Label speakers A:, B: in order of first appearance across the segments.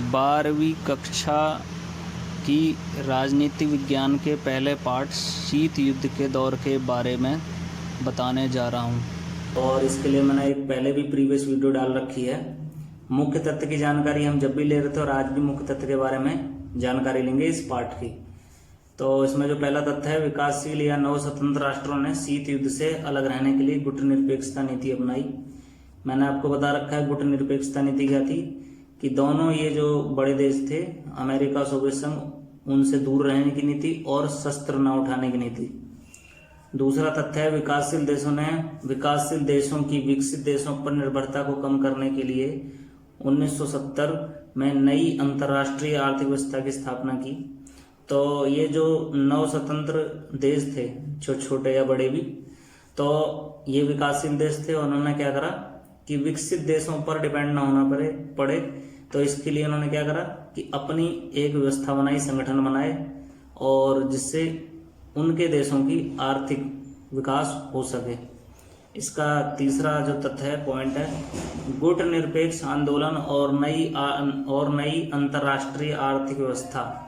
A: 12वीं कक्षा की राजनीति विज्ञान के पहले पाठ शीत युद्ध के दौर के बारे में बताने जा रहा हूँ। और इसके लिए मैंने एक पहले भी प्रीवियस वीडियो डाल रखी है। मुख्य तथ्य की जानकारी हम जब भी ले रहे थे और आज भी मुख्य तथ्य के बारे में जानकारी लेंगे इस पाठ की। तो इसमें जो पहला तथ्य है, विकासशील या नव स्वतंत्र राष्ट्रों ने शीत युद्ध से अलग रहने के लिए गुटनिरपेक्षता नीति अपनाई। मैंने आपको बता रखा है गुटनिरपेक्षता नीति क्या थी कि दोनों ये जो बड़े देश थे अमेरिका, सोवियत संघ, उनसे दूर रहने की नीति और शस्त्र न उठाने की नीति। दूसरा तथ्य है विकासशील देशों ने विकासशील देशों की विकसित देशों पर निर्भरता को कम करने के लिए 1970 में नई अंतर्राष्ट्रीय आर्थिक व्यवस्था की स्थापना की। तो ये जो नव स्वतंत्र देश थे, छोटे या बड़े भी, तो ये विकासशील देश थे। उन्होंने क्या करा कि विकसित देशों पर डिपेंड ना होना पड़े, तो इसके लिए उन्होंने क्या करा कि अपनी एक व्यवस्था बनाई, संगठन बनाए, और जिससे उनके देशों की आर्थिक विकास हो सके। इसका तीसरा जो तथ्य है, पॉइंट है, गुट निरपेक्ष आंदोलन और नई अंतर्राष्ट्रीय आर्थिक व्यवस्था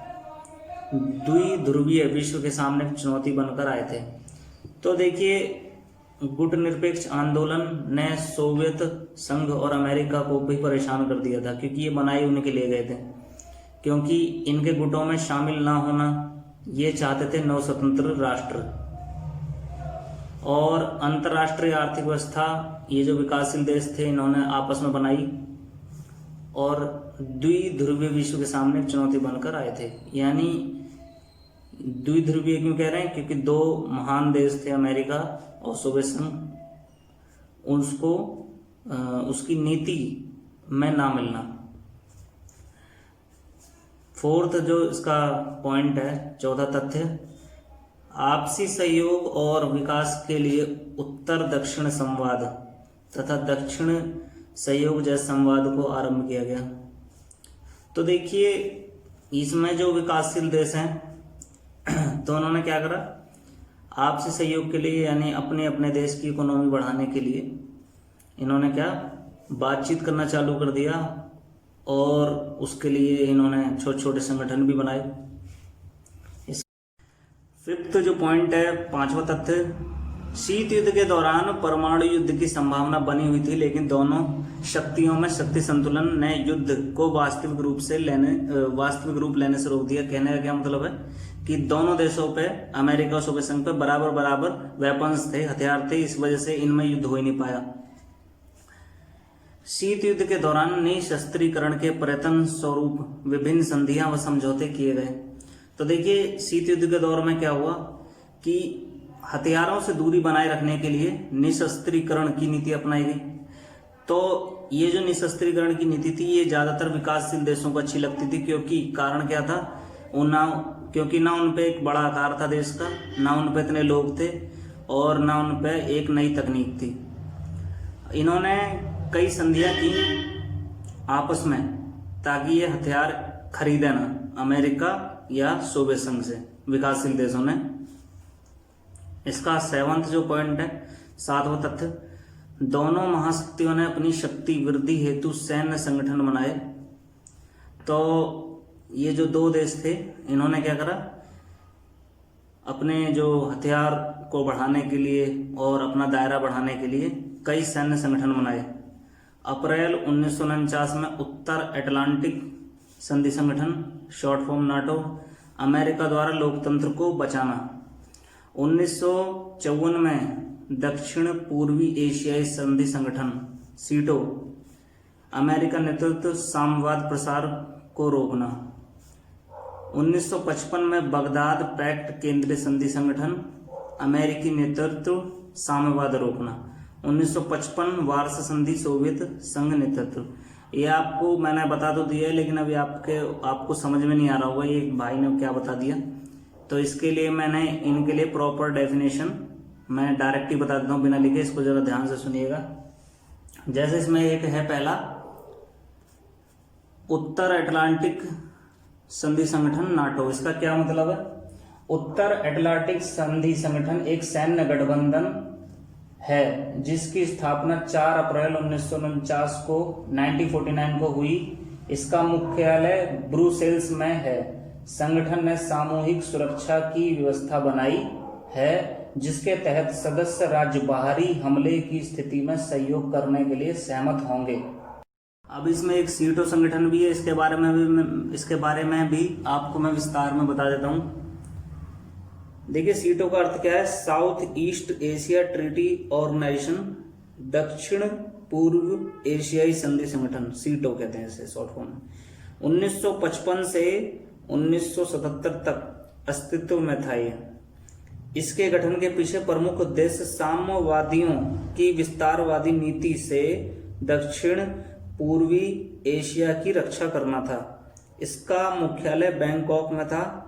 A: द्विध्रुवीय विश्व के सामने एक चुनौती बनकर आए थे। तो देखिए, गुट निरपेक्ष आंदोलन ने सोवियत संघ और अमेरिका को भी परेशान कर दिया था, क्योंकि ये बनाए उनके लिए गए थे, क्योंकि इनके गुटों में शामिल ना होना ये चाहते थे नव स्वतंत्र राष्ट्र। और अंतर्राष्ट्रीय आर्थिक व्यवस्था ये जो विकासशील देश थे इन्होंने आपस में बनाई और द्विध्रुवीय विश्व के सामने एक चुनौती बनकर आए थे। यानी द्विध्रुवीय क्यों कह रहे हैं? क्योंकि दो महान देश थे अमेरिका और सोवियत संघ, उसकी नीति में ना मिलना। फोर्थ जो इसका पॉइंट है, चौथा तथ्य, आपसी सहयोग और विकास के लिए उत्तर दक्षिण संवाद तथा दक्षिण सहयोग जैसे संवाद को आरंभ किया गया। तो देखिए, इसमें जो विकासशील देश हैं तो उन्होंने क्या करा, आपसी सहयोग के लिए यानी अपने अपने देश की इकोनॉमी बढ़ाने के लिए इन्होंने क्या बातचीत करना चालू कर दिया, और उसके लिए इन्होंने छोटे छोटे संगठन भी बनाए। फिफ्थ जो पॉइंट है, पांचवा तथ्य, शीत युद्ध के दौरान परमाणु युद्ध की संभावना बनी हुई थी, लेकिन दोनों शक्तियों में शक्ति संतुलन ने युद्ध को वास्तविक रूप लेने से रोक दिया। कहने का क्या मतलब है कि दोनों देशों पे, अमेरिका और सोवियत संघ पे बराबर वेपन्स थे, हथियार थे, इस वजह से इनमें युद्ध हो ही नहीं पाया। शीत युद्ध के दौरान निशस्त्रीकरण के प्रयत्न स्वरूप विभिन्न संधियां व समझौते किए गए। तो देखिए, शीत युद्ध के दौर में क्या हुआ कि हथियारों से दूरी बनाए रखने के लिए निशस्त्रीकरण की नीति अपनाई गई। तो ये जो निशस्त्रीकरण की नीति थी ये ज्यादातर विकासशील देशों को अच्छी लगती थी, क्योंकि कारण क्या था, क्योंकि ना उन पे एक बड़ा आकार था देश का, ना उन पे इतने लोग थे, और ना उन पे एक नई तकनीक थी। इन्होंने कई संधियां की आपस में ताकि ये हथियार खरीदे ना अमेरिका या सोवियत संघ से, विकासशील देशों ने। इसका सेवंथ जो पॉइंट है, सातवां तथ्य, दोनों महाशक्तियों ने अपनी शक्ति वृद्धि हेतु सैन्य संगठन बनाए। तो ये जो दो देश थे इन्होंने क्या करा, अपने जो हथियार को बढ़ाने के लिए और अपना दायरा बढ़ाने के लिए कई सैन्य संगठन बनाए। अप्रैल 1949 में उत्तर अटलांटिक संधि संगठन, शॉर्ट फॉर्म नाटो, अमेरिका द्वारा लोकतंत्र को बचाना। 1954 में दक्षिण पूर्वी एशियाई संधि संगठन, सीटो, अमेरिका नेतृत्व साम्यवाद प्रसार को रोकना। 1955 में बगदाद पैक्ट केंद्रीय संधि संगठन, अमेरिकी नेतृत्व साम्यवाद रोकना। 1955 वार्सा संधि, सोवियत संघ नेतृत्व। ये आपको मैंने बता तो दिया है, लेकिन अभी आपको समझ में नहीं आ रहा होगा ये भाई ने क्या बता दिया। तो इसके लिए मैंने इनके लिए प्रॉपर डेफिनेशन मैं डायरेक्ट ही बता देता हूँ बिना लिखे, इसको जरा ध्यान से सुनिएगा। जैसे इसमें एक है पहला, उत्तर अटलांटिक संधि संगठन नाटो। इसका क्या मतलब है? उत्तर अटलांटिक संधि संगठन एक सैन्य गठबंधन है जिसकी स्थापना 4 अप्रैल 1949 को 1949 को हुई इसका मुख्यालय ब्रुसेल्स में है। संगठन ने सामूहिक सुरक्षा की व्यवस्था बनाई है, जिसके तहत सदस्य राज्य बाहरी हमले की स्थिति में सहयोग करने के लिए सहमत होंगे। अब इसमें एक सीटो संगठन भी है, इसके बारे में भी आपको मैं विस्तार में बता देता हूं। देखिए, सीटो का अर्थ क्या है? South East Asia treaty organisation, दक्षिण पूर्व एशियाई संधि संगठन, सीटो कहते हैं इसे शॉर्ट फॉर्म में। 1955 से 1977 तक अस्तित्व में था ये। इसके गठन के पीछे प्रमुख उद्देश्य साम्यवादियों की विस्तारवादी नीति से दक्षिण पूर्वी एशिया की रक्षा करना था। इसका मुख्यालय बैंकॉक में था।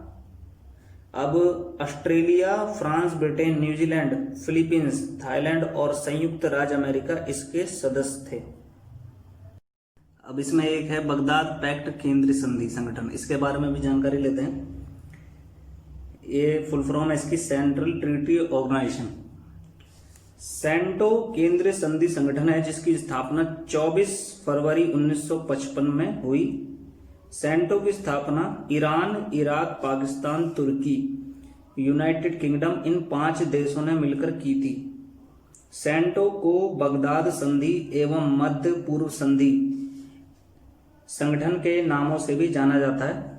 A: अब Australia, France, Britain, New Zealand, Philippines, Thailand और संयुक्त राज्य अमेरिका इसके सदस्य थे। अब इसमें एक है बगदाद पैक्ट केंद्रीय संधि संगठन, इसके बारे में भी जानकारी लेते हैं। ये फुल फॉर्म है इसकी, सेंट्रल ट्रीटी ऑर्गेनाइजेशन। सेंटो केंद्रीय संधि संगठन है जिसकी स्थापना 24 फरवरी 1955 में हुई। सेंटो की स्थापना ईरान, इराक, पाकिस्तान, तुर्की, यूनाइटेड किंगडम इन 5 देशों ने मिलकर की थी। सेंटो को बगदाद संधि एवं मध्य पूर्व संधि संगठन के नामों से भी जाना जाता है।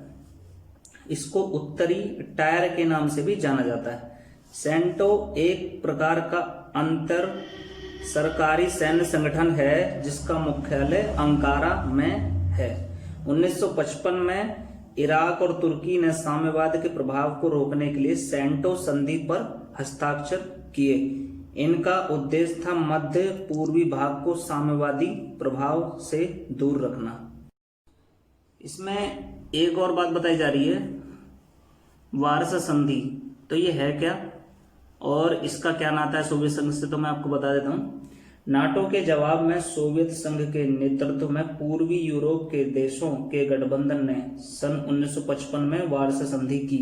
A: इसको उत्तरी टायर के नाम से भी जाना जाता है। सेंटो एक प्रकार का अंतर सरकारी सैन्य संगठन है जिसका मुख्यालय अंकारा में है। 1955 में इराक और तुर्की ने साम्यवाद के प्रभाव को रोकने के लिए सेंटो संधि पर हस्ताक्षर किए। इनका उद्देश्य था मध्य पूर्वी भाग को साम्यवादी प्रभाव से दूर रखना। इसमें एक और बात बताई जा रही है, वार्सा संधि। तो ये है क्या और इसका क्या नाता है सोवियत संघ से, तो मैं आपको बता देता हूँ। नाटो के जवाब में सोवियत संघ के नेतृत्व में पूर्वी यूरोप के देशों के गठबंधन ने सन 1955 में वार्सा संधि की।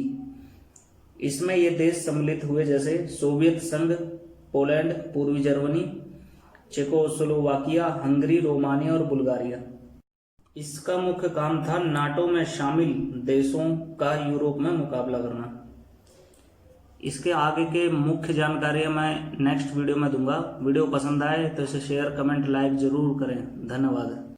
A: इसमें ये देश सम्मिलित हुए जैसे सोवियत संघ, पोलैंड, पूर्वी जर्मनी, चेकोस्लोवाकिया, हंगरी, रोमानिया और बुल्गारिया। इसका मुख्य काम था नाटो में शामिल देशों का यूरोप में मुकाबला करना। इसके आगे के मुख्य जानकारी मैं नेक्स्ट वीडियो में दूंगा। वीडियो पसंद आए तो इसे शेयर, कमेंट, लाइक जरूर करें। धन्यवाद।